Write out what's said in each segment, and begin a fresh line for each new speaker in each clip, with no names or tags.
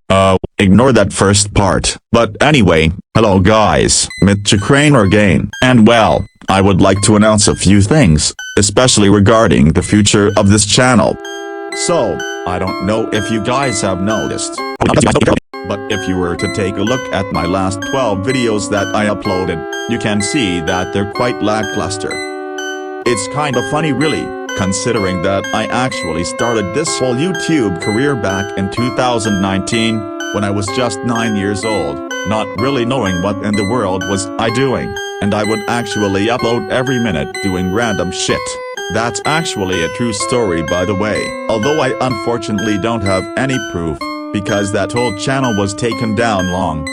Ignore that first part. But anyway, hello guys, Mr. Craner again. And well, I would like to announce a few things, especially regarding the future of this channel. So, I don't know if you guys have noticed, but if you were to take a look at my last 12 videos that I uploaded, you can see that they're quite lackluster. It's kinda funny really, considering that I actually started this whole YouTube career back in 2019, when I was just 9 years old, not really knowing what in the world was I doing, and I would actually upload every minute doing random shit. That's actually a true story by the way, although I unfortunately don't have any proof, because that whole channel was taken down long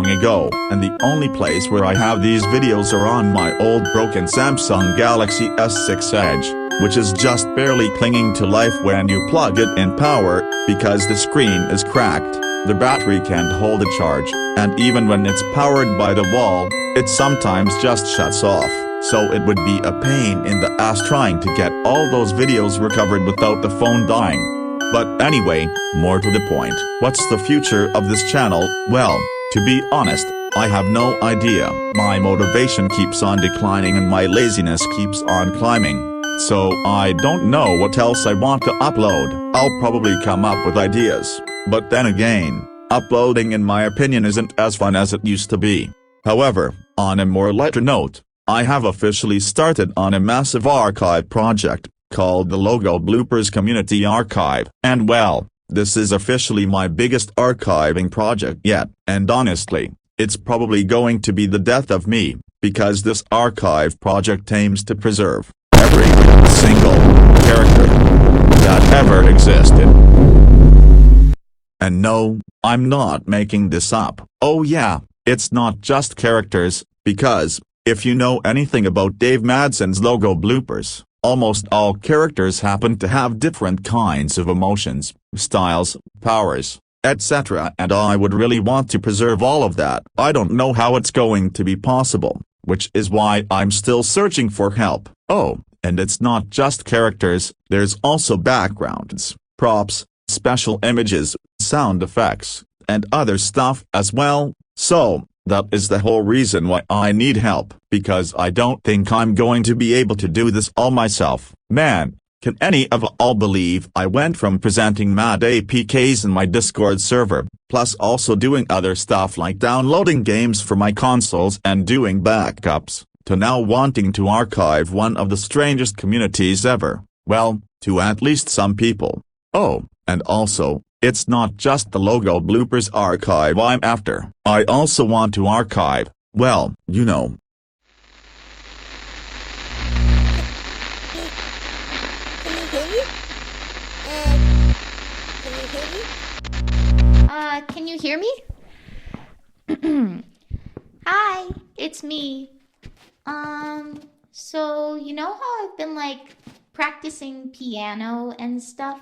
ago, and the only place where I have these videos are on my old broken Samsung Galaxy S6 Edge, which is just barely clinging to life when you plug it in power, because the screen is cracked, the battery can't hold a charge, and even when it's powered by the wall, it sometimes just shuts off. So it would be a pain in the ass trying to get all those videos recovered without the phone dying. But anyway, more to the point, what's the future of this channel? Well, to be honest, I have no idea. My motivation keeps on declining and my laziness keeps on climbing. So I don't know what else I want to upload. I'll probably come up with ideas. But then again, uploading in my opinion isn't as fun as it used to be. However, on a more lighter note, I have officially started on a massive archive project, called the Logo Bloopers Community Archive. And well, this is officially my biggest archiving project yet, and honestly, it's probably going to be the death of me, because this archive project aims to preserve every single character that ever existed. And no, I'm not making this up. Oh yeah, it's not just characters, because, if you know anything about Dave Madsen's Logo Bloopers, almost all characters happen to have different kinds of emotions, styles, powers, etc. and I would really want to preserve all of that. I don't know how it's going to be possible, which is why I'm still searching for help. Oh, and it's not just characters, there's also backgrounds, props, special images, sound effects, and other stuff as well. So, that is the whole reason why I need help, because I don't think I'm going to be able to do this all myself. Man, can any of all believe I went from presenting mad APKs in my Discord server, plus also doing other stuff like downloading games for my consoles and doing backups, to now wanting to archive one of the strangest communities ever, well, to at least some people. Oh, and also, it's not just the Logo Bloopers archive I'm after. I also want to archive, well, you know.
Can you hear me? Hi, it's me. So you know how I've been like practicing piano and stuff?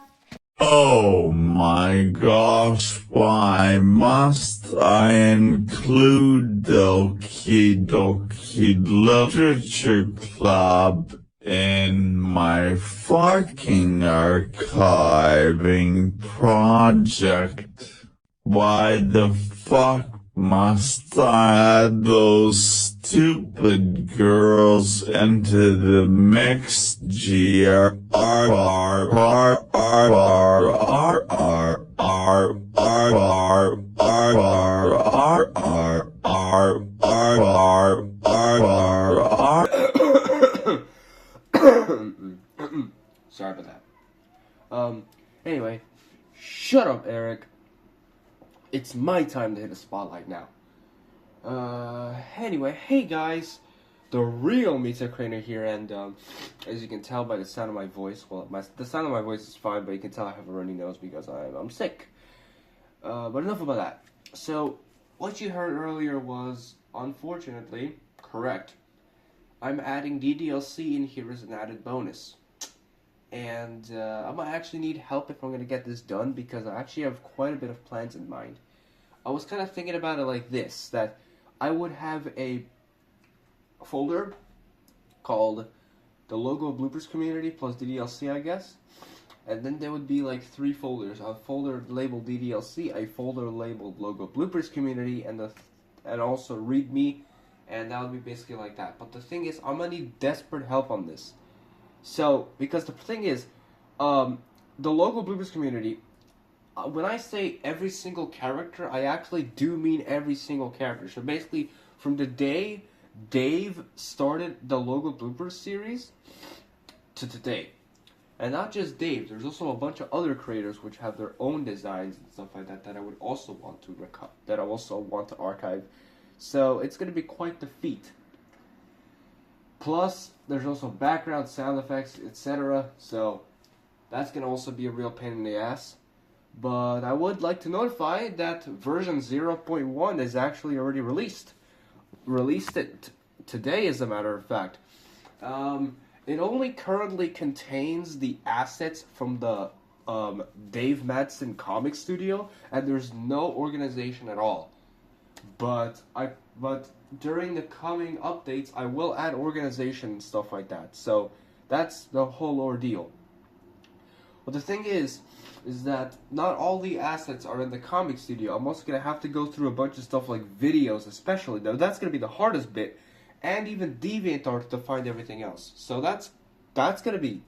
Oh my gosh, why must I include Doki Doki Literature Club in my fucking archiving project? Why the fuck must I add those stupid girls into the mix?
Sorry about that. Anyway, shut up, Eric. It's my time to hit the spotlight now. Anyway, hey guys, the real Mr. Craner here, and as you can tell by the sound of my voice, well, the sound of my voice is fine, but you can tell I have a runny nose because I'm sick. But enough about that. So, what you heard earlier was, unfortunately, correct. I'm adding DDLC in here as an added bonus. And I might actually need help if I'm going to get this done, because I actually have quite a bit of plans in mind. I was kind of thinking about it like this, that I would have a folder called the Logo Bloopers Community plus DDLC, I guess. and then there would be like 3 folders: a folder labeled DDLC, a folder labeled Logo Bloopers Community, and also README, and that would be basically like that. But the thing is, I'm gonna need desperate help on this. So, because the thing is, the Logo Bloopers Community, when I say every single character, I actually do mean every single character. So basically, from the day Dave started the Logo Bloopers series to today. And not just Dave, there's also a bunch of other creators which have their own designs and stuff like that that I would also want to archive. So it's going to be quite the feat. Plus, there's also background sound effects, etc. So that's going to also be a real pain in the ass. But I would like to notify that version 0.1 is actually already released. Released it today, as a matter of fact. It only currently contains the assets from the Dave Madsen comic studio, and there's no organization at all. But during the coming updates, I will add organization and stuff like that. So that's the whole ordeal. But the thing is that not all the assets are in the comic studio. I'm also going to have to go through a bunch of stuff like videos, especially. Though that's going to be the hardest bit. And even DeviantArt to find everything else. So that's going to be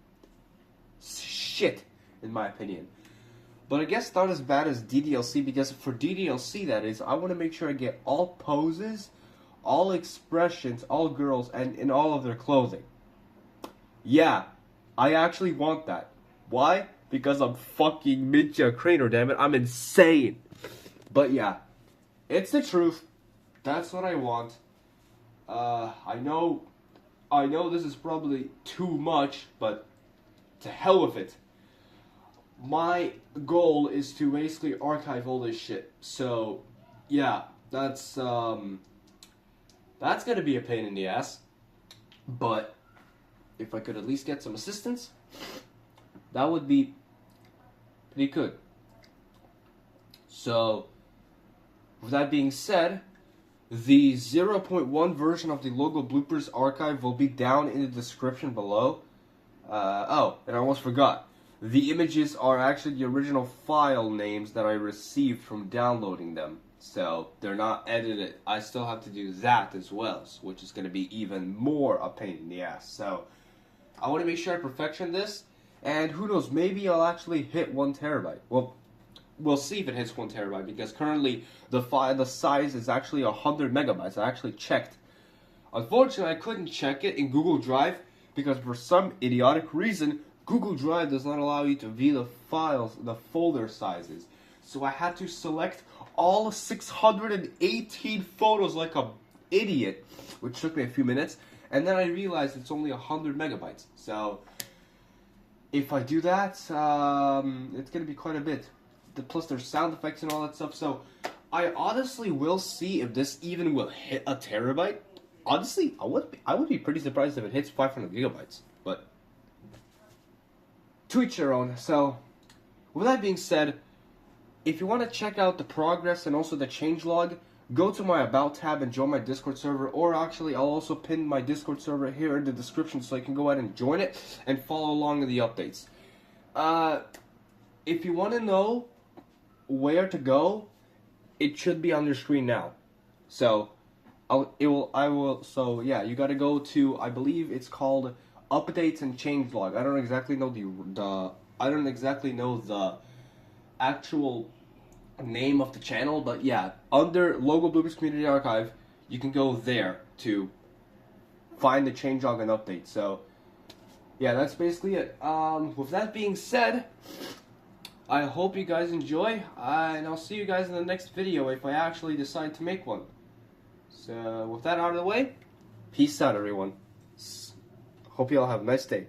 shit, in my opinion. But I guess not as bad as DDLC, because for DDLC, that is, I want to make sure I get all poses, all expressions, all girls, and in all of their clothing. Yeah, I actually want that. Why? Because I'm fucking Mitja Craner, damn it. I'm insane. But yeah, it's the truth. That's what I want. I know this is probably too much, but to hell with it. My goal is to basically archive all this shit. So, yeah, that's gonna be a pain in the ass. But if I could at least get some assistance, that would be pretty good. So, with that being said, the 0.1 version of the Logo Bloopers archive will be down in the description below. Oh, and I almost forgot. The images are actually the original file names that I received from downloading them. So, they're not edited. I still have to do that as well, which is going to be even more a pain in the ass. So, I want to make sure I perfection this. And who knows, maybe I'll actually hit 1 terabyte. Well, we'll see if it hits 1 terabyte, because currently the size is actually 100 megabytes. I actually checked. Unfortunately, I couldn't check it in Google Drive, because for some idiotic reason, Google Drive does not allow you to view the files, the folder sizes. So I had to select all 618 photos like an idiot, which took me a few minutes, and then I realized it's only 100 megabytes. So if I do that, it's going to be quite a bit. Plus there's sound effects and all that stuff. So I honestly will see if this even will hit a terabyte. Honestly, I would be pretty surprised if it hits 500 gigabytes. But to each their own. So with that being said, if you want to check out the progress and also the changelog, go to my About tab and join my Discord server, or actually I'll also pin my Discord server here in the description so you can go ahead and join it and follow along in the updates. If you want to know where to go, it should be on your screen now. So so yeah, you gotta go to, I believe it's called Updates and Changelog. I don't exactly know the actual name of the channel, but yeah, under Logo Bloopers Community Archive, you can go there to find the changelog and update. So yeah, that's basically it. With that being said, I hope you guys enjoy, and I'll see you guys in the next video if I actually decide to make one. So with that out of the way, peace out everyone. Hope you all have a nice day.